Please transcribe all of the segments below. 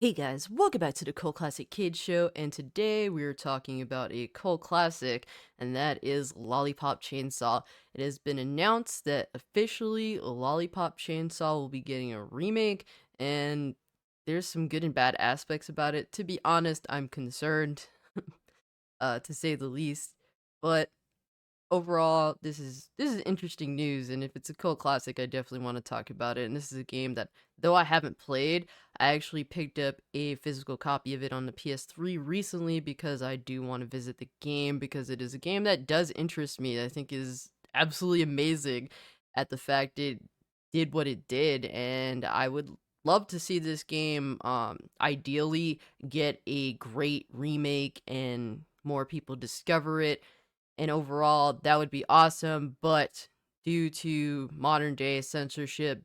Hey guys, welcome back to the Cult Classic Kids Show, and today we are talking about a cult classic, and that is Lollipop Chainsaw. It has been announced that officially Lollipop Chainsaw will be getting a remake, and there's some good and bad aspects about it. To be honest, I'm concerned, to say the least, but overall, this is interesting news, and if it's a cult classic, I definitely want to talk about it. And this is a game that, though I haven't played, I actually picked up a physical copy of it on the PS3 recently because I do want to visit the game because it is a game that does interest me. I think is absolutely amazing at the fact it did what it did, and I would love to see this game ideally get a great remake and more people discover it, and overall that would be awesome, but due to modern day censorship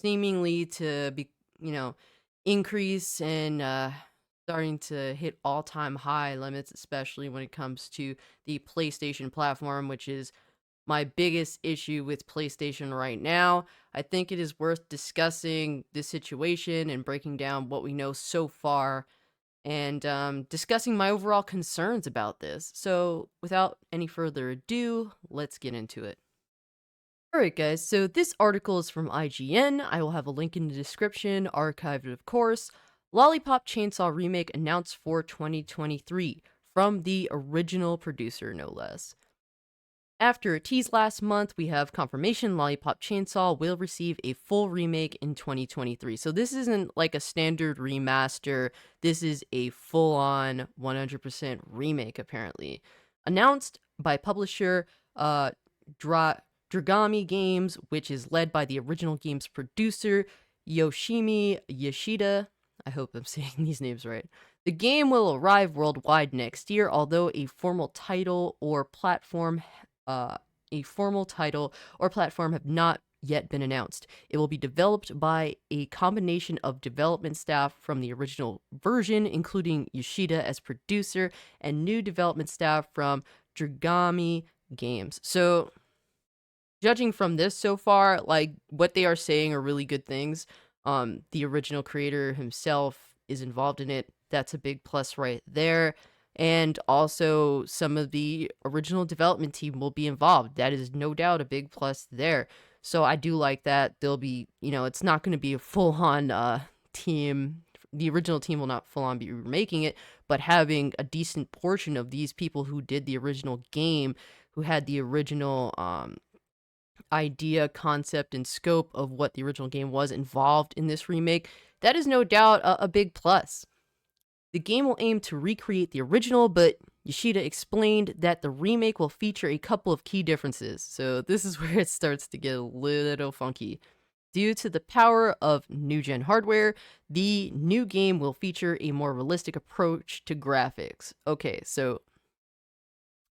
seemingly to be, you know, increase and starting to hit all-time high limits, especially when it comes to the PlayStation platform, which is my biggest issue with PlayStation right now. I think it is worth discussing this situation and breaking down what we know so far and discussing my overall concerns about this. So, without any further ado, let's get into it. Alright, guys, so this article is from IGN. I will have a link in the description, archived, of course. Lollipop Chainsaw Remake announced for 2023 from the original producer, no less. After a tease last month, we have confirmation Lollipop Chainsaw will receive a full remake in 2023. So this isn't like a standard remaster. This is a full-on 100% remake, apparently. Announced by publisher Dra- Dragami Games, which is led by the original game's producer, Yoshimi Yoshida. I hope I'm saying these names right. The game will arrive worldwide next year, although uh, a formal title or platform have not yet been announced. It will be developed by a combination of development staff from the original version, including Yoshida as producer, and new development staff from Dragami Games. So, judging from this so far, like what they are saying are really good things. The original creator himself is involved in it. That's a big plus right there. And also, some of the original development team will be involved. That is no doubt a big plus there. So I do like that. There'll be, it's not going to be a full on team. The original team will not full on be remaking it, but having a decent portion of these people who did the original game, who had the original idea, concept, and scope of what the original game was involved in this remake, that is no doubt a big plus. The game will aim to recreate the original, but Yoshida explained that the remake will feature a couple of key differences. So this is where it starts to get a little funky. Due to the power of new gen hardware, the new game will feature a more realistic approach to graphics. Okay, so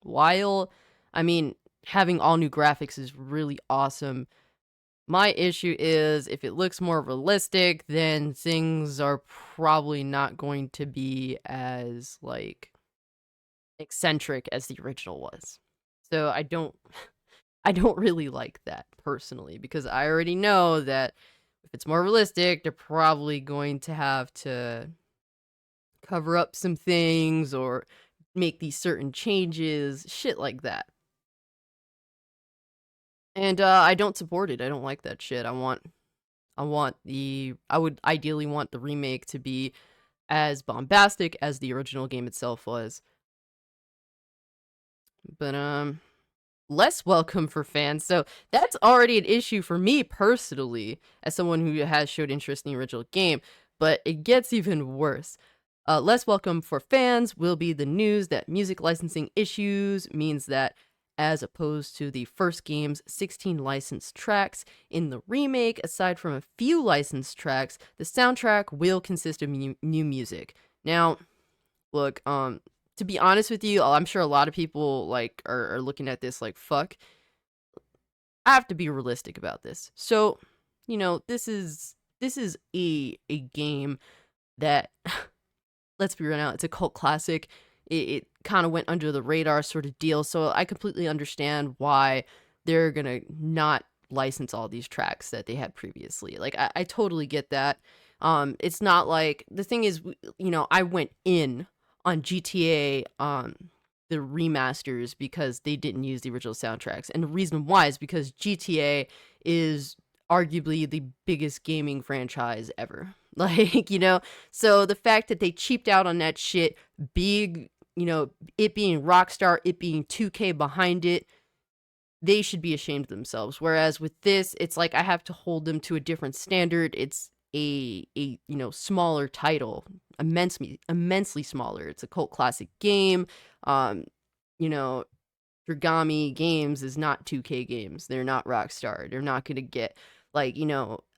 while, I mean, having all new graphics is really awesome, my issue is if it looks more realistic, then things are probably not going to be as, like, eccentric as the original was. So I don't really like that personally because I already know that if it's more realistic, they're probably going to have to cover up some things or make these certain changes, shit like that. And I don't support it. I don't like that shit. I would ideally want the remake to be as bombastic as the original game itself was. But less welcome for fans. So that's already an issue for me personally, as someone who has showed interest in the original game. But it gets even worse. Less welcome for fans will be the news that music licensing issues means that, as opposed to the first game's 16 licensed tracks, in the remake, aside from a few licensed tracks, the soundtrack will consist of new music. Now, look, to be honest with you, I'm sure a lot of people like are looking at this like fuck. I have to be realistic about this. So, this is a game that let's be real now, it's a cult classic. It kind of went under the radar sort of deal. So I completely understand why they're gonna not license all these tracks that they had previously. Like I totally get that. It's not like the thing is, I went in on GTA, the remasters because they didn't use the original soundtracks, and the reason why is because GTA is arguably the biggest gaming franchise ever. Like, so the fact that they cheaped out on that shit, big, it being Rockstar, it being 2K behind it, they should be ashamed of themselves. Whereas with this, it's like I have to hold them to a different standard. It's a smaller title, immensely smaller. It's a cult classic game. Um, you know, Dragami Games is not 2K Games. They're not Rockstar. They're not gonna get like,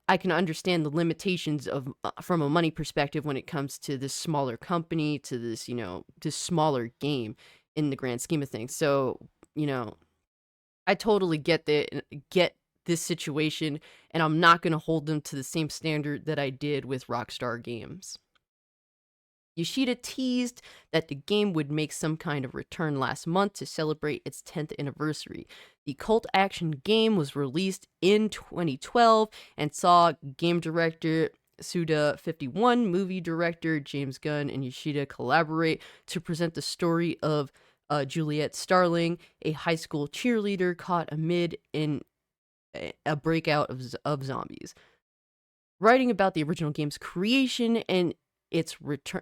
I can understand the limitations of from a money perspective when it comes to this smaller company, to this, this smaller game in the grand scheme of things. So, you know, I totally get this situation, and I'm not going to hold them to the same standard that I did with Rockstar Games. Yoshida teased that the game would make some kind of return last month to celebrate its 10th anniversary. The cult action game was released in 2012 and saw game director Suda51, movie director James Gunn, and Yoshida collaborate to present the story of Juliet Starling, a high school cheerleader caught amid a breakout of zombies. Writing about the original game's creation and its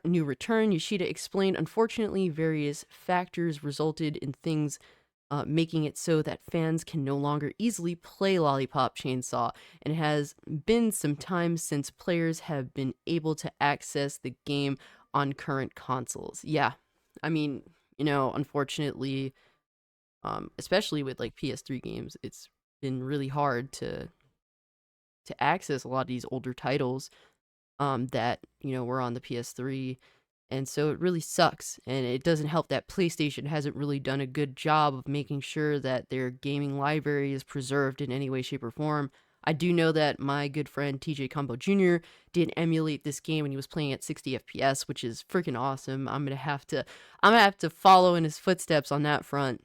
new return, Yoshida explained, unfortunately, various factors resulted in things making it so that fans can no longer easily play Lollipop Chainsaw, and it has been some time since players have been able to access the game on current consoles. Yeah, I mean, unfortunately, especially with like PS3 games, it's been really hard to access a lot of these older titles that were on the PS3, and so it really sucks. And it doesn't help that PlayStation hasn't really done a good job of making sure that their gaming library is preserved in any way, shape, or form. I do know that my good friend TJ Combo Jr. did emulate this game when he was playing at 60 FPS, which is freaking awesome. I'm gonna have to follow in his footsteps on that front,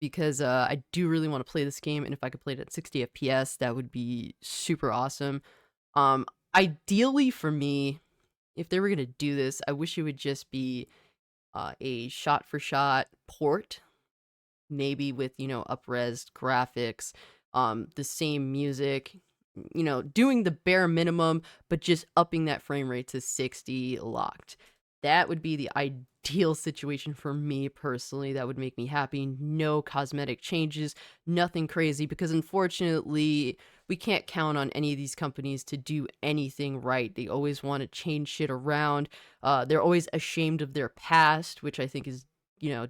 because I do really want to play this game, and if I could play it at 60 FPS, that would be super awesome. Um, Ideally for me, if they were gonna do this, I wish it would just be a shot-for-shot port, maybe with up-res graphics, the same music, doing the bare minimum, but just upping that frame rate to 60 locked. That would be the ideal situation for me personally. That would make me happy. No cosmetic changes, nothing crazy, because unfortunately, we can't count on any of these companies to do anything right. They always want to change shit around. They're always ashamed of their past, which I think is,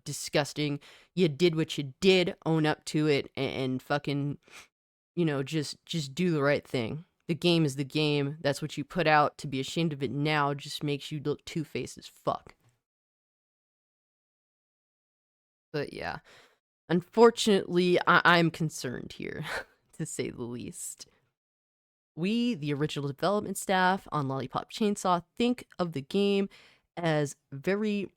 disgusting. You did what you did, own up to it, and fucking, just do the right thing. The game is the game. That's what you put out. To be ashamed of it now just makes you look two-faced as fuck. But yeah, unfortunately, I'm concerned here, to say the least. We, the original development staff on Lollipop Chainsaw, think of the game as very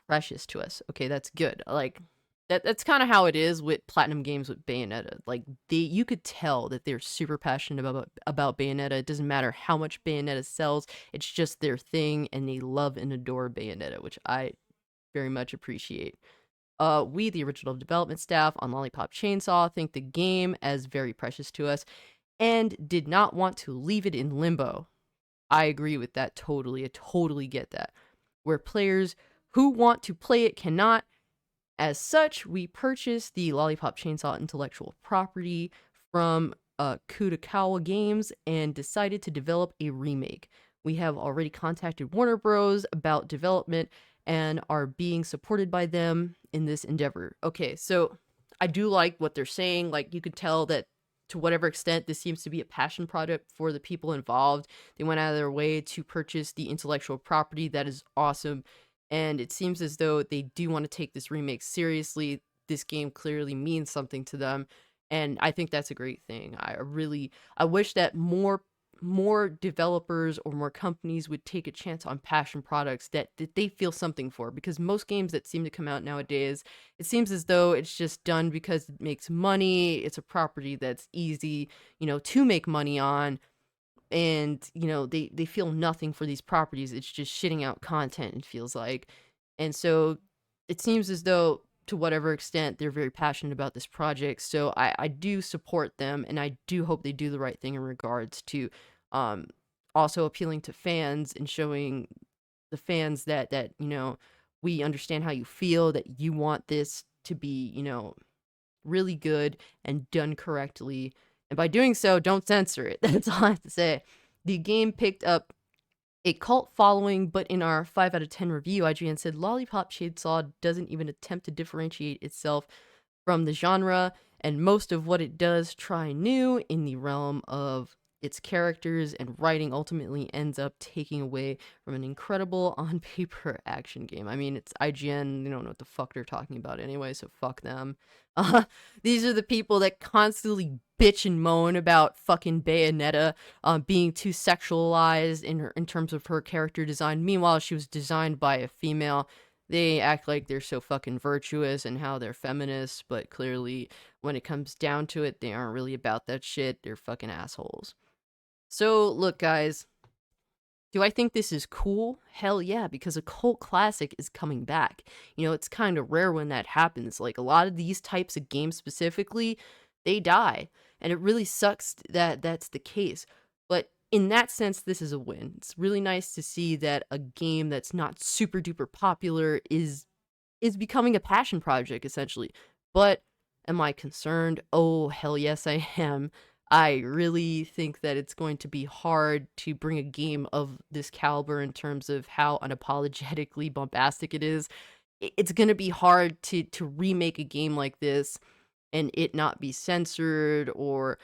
precious to us. Okay, that's good. Like, that's kind of how it is with Platinum Games with Bayonetta. Like, you could tell that they're super passionate about Bayonetta. It doesn't matter how much Bayonetta sells. It's just their thing, and they love and adore Bayonetta, which I very much appreciate. We, the original development staff on Lollipop Chainsaw, think the game as very precious to us and did not want to leave it in limbo. I agree with that totally. I totally get that. Where players who want to play it cannot. As such, we purchased the Lollipop Chainsaw intellectual property from Kudakawa Games and decided to develop a remake. We have already contacted Warner Bros. About development and are being supported by them in this endeavor. Okay, so I do like what they're saying. Like, you could tell that to whatever extent this seems to be a passion project for the people involved. They went out of their way to purchase the intellectual property. That is awesome. And it seems as though they do want to take this remake seriously. This game clearly means something to them, and I think that's a great thing. I wish that more developers or more companies would take a chance on passion products that they feel something for, because most games that seem to come out nowadays, it seems as though it's just done because it makes money. It's a property that's easy, to make money on, and they feel nothing for these properties. It's just shitting out content, it feels like. And so it seems as though, to whatever extent, they're very passionate about this project. So I do support them, and I do hope they do the right thing in regards to um also appealing to fans and showing the fans that we understand how you feel, that you want this to be really good and done correctly. And by doing so, don't censor it. That's all I have to say. The game picked up a cult following, but in our 5 out of 10 review, IGN said Lollipop Chainsaw doesn't even attempt to differentiate itself from the genre, and most of what it does try new in the realm of its characters and writing ultimately ends up taking away from an incredible on paper action game. I mean, it's IGN, they don't know what the fuck they're talking about anyway, so fuck them. Uh, these are the people that constantly bitch and moan about fucking Bayonetta being too sexualized in terms of her character design. Meanwhile, she was designed by a female. They act like they're so fucking virtuous and how they're feminists, but clearly, when it comes down to it, they aren't really about that shit. They're fucking assholes. So, look, guys, do I think this is cool? Hell yeah, because a cult classic is coming back. It's kind of rare when that happens. Like, a lot of these types of games specifically, they die. And it really sucks that that's the case. But in that sense, this is a win. It's really nice to see that a game that's not super duper popular is becoming a passion project, essentially. But am I concerned? Oh, hell yes, I am. I really think that it's going to be hard to bring a game of this caliber in terms of how unapologetically bombastic it is. It's going to be hard to remake a game like this and it not be censored or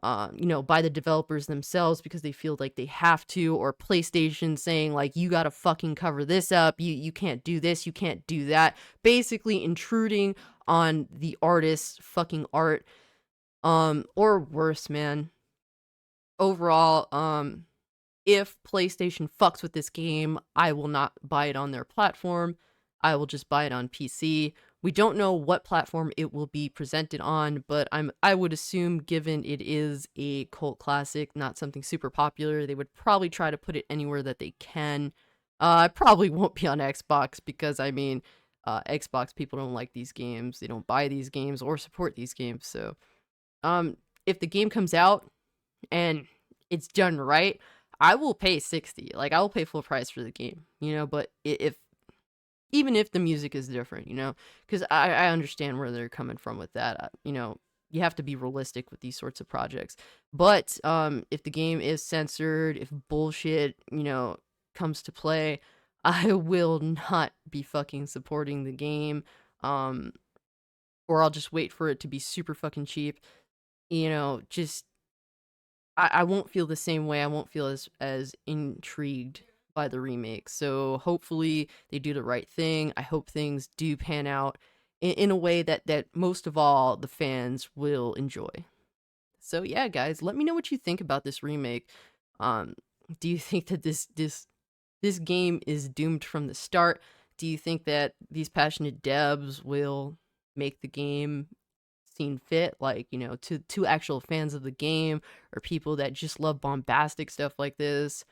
by the developers themselves because they feel like they have to, or PlayStation saying like, you gotta fucking cover this up, you can't do this, you can't do that, basically intruding on the artist's fucking art, or worse, man. Overall, if PlayStation fucks with this game, I will not buy it on their platform. I will just buy it on PC. We don't know what platform it will be presented on, but I would assume, given it is a cult classic, not something super popular, they would probably try to put it anywhere that they can. It probably won't be on Xbox because I mean, Xbox people don't like these games. They don't buy these games or support these games. So, if the game comes out and it's done right, I will pay 60. Like, I will pay full price for the game, but if even if the music is different, because I understand where they're coming from with that. You have to be realistic with these sorts of projects. But if the game is censored, if bullshit, comes to play, I will not be fucking supporting the game. Or I'll just wait for it to be super fucking cheap. Just I won't feel the same way. I won't feel as intrigued by the remake. So hopefully they do the right thing. I hope things do pan out in a way that most of all the fans will enjoy. So yeah, guys, let me know what you think about this remake. Um, do you think that this game is doomed from the start? Do you think that these passionate devs will make the game seen fit, like, to actual fans of the game or people that just love bombastic stuff like this?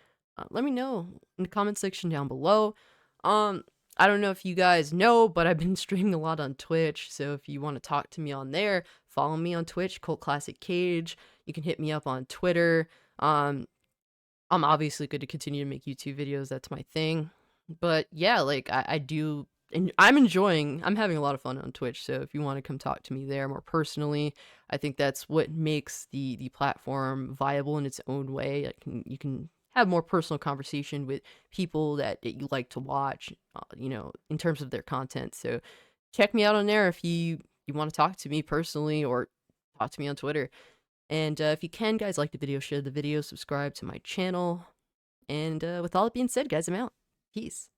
Let me know in the comment section down below. I don't know if you guys know, but I've been streaming a lot on Twitch, so if you want to talk to me on there, follow me on Twitch, Cult Classic Cage. You can hit me up on Twitter. I'm obviously good to continue to make YouTube videos. That's my thing. But yeah, like I do, and I'm having a lot of fun on Twitch. So if you want to come talk to me there more personally, I think that's what makes the platform viable in its own way. You can have more personal conversation with people that you like to watch, in terms of their content. So check me out on there if you want to talk to me personally or talk to me on Twitter. And if you can, guys, like the video, share the video, subscribe to my channel. And with all that being said, guys, I'm out. Peace.